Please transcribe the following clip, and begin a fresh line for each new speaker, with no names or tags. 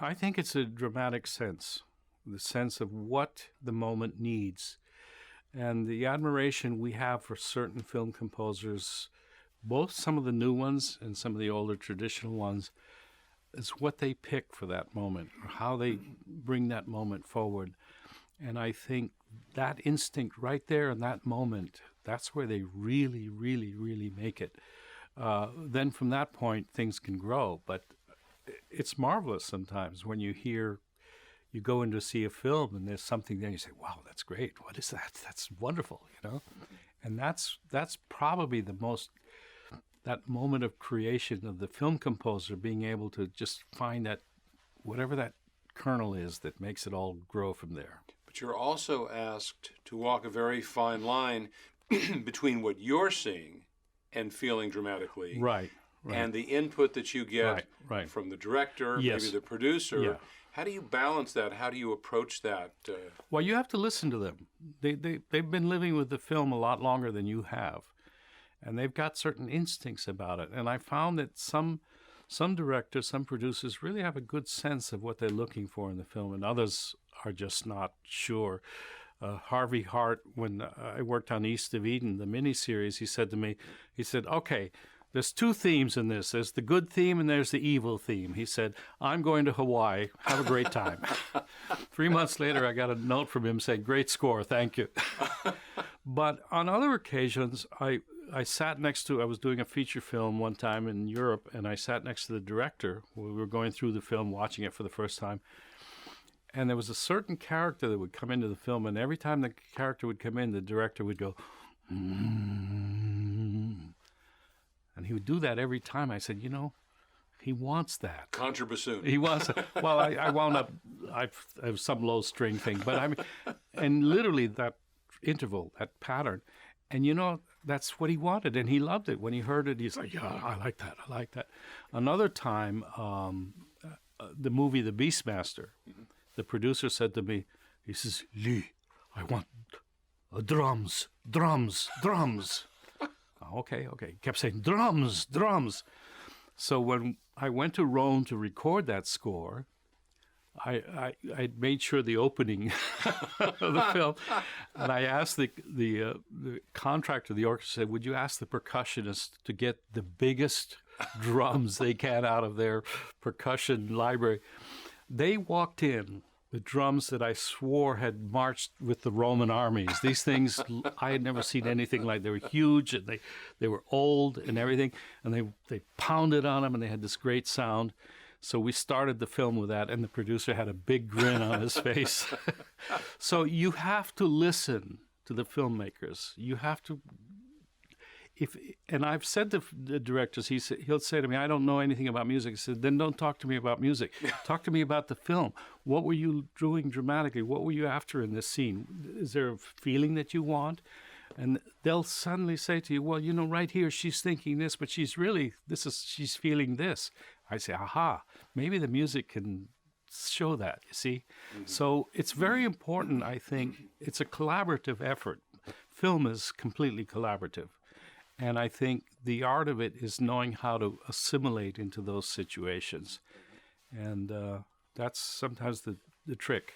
I think it's a dramatic sense, the sense of what the moment needs. And the admiration we have for certain film composers, both some of the new ones and some of the older traditional ones, is what they pick for that moment, or how they bring that moment forward. And I think that instinct right there in that moment, that's where they really, really, really make it. Then from that point, things can grow. But it's marvelous sometimes when you go in to see a film and there's something there and you say, wow, that's great. What is that? That's wonderful, you know? And that's probably that moment of creation of the film composer being able to just find that, whatever that kernel is that makes it all grow from there.
But you're also asked to walk a very fine line between what you're seeing and feeling dramatically.
Right.
And the input that you get from the director,
yes.
maybe the producer.
Yeah.
How do you balance that? How do you approach that?
Well, you have to listen to them. They've been living with the film a lot longer than you have. And they've got certain instincts about it. And I found that some directors, some producers really have a good sense of what they're looking for in the film, and others are just not sure. Harvey Hart, when I worked on East of Eden, the miniseries, he said to me, okay, there's two themes in this. There's the good theme and there's the evil theme. He said, I'm going to Hawaii. Have a great time. 3 months later, I got a note from him saying, great score, thank you. But on other occasions, I was doing a feature film one time in Europe, and I sat next to the director. We were going through the film, watching it for the first time. And there was a certain character that would come into the film, and every time the character would come in, the director would go, mm. And he would do that every time. I said, he wants that.
Contrabassoon.
He wants it. Well, I wound up, I have some low string thing, but I mean, and literally that interval, that pattern, and that's what he wanted, and he loved it. When he heard it, he's like, yeah, I like that. Another time, the movie The Beastmaster, the producer said to me, he says, Lee, I want drums. Okay. He kept saying, drums. So when I went to Rome to record that score, I made sure the opening of the film, and I asked the contractor of the orchestra, said, would you ask the percussionist to get the biggest drums they can out of their percussion library? They walked in with drums that I swore had marched with the Roman armies. These things, I had never seen anything like. They were huge, and they were old and everything, and they pounded on them, and they had this great sound. So we started the film with that, and the producer had a big grin on his face. So you have to listen to the filmmakers. You have to, and I've said to the directors, he'll say to me, I don't know anything about music. I said, then don't talk to me about music. Talk to me about the film. What were you doing dramatically? What were you after in this scene? Is there a feeling that you want? And they'll suddenly say to you, well, right here, she's thinking this, but she's feeling this. I say, aha, maybe the music can show that, you see? Mm-hmm. So it's very important, I think. It's a collaborative effort. Film is completely collaborative. And I think the art of it is knowing how to assimilate into those situations. And that's sometimes the trick.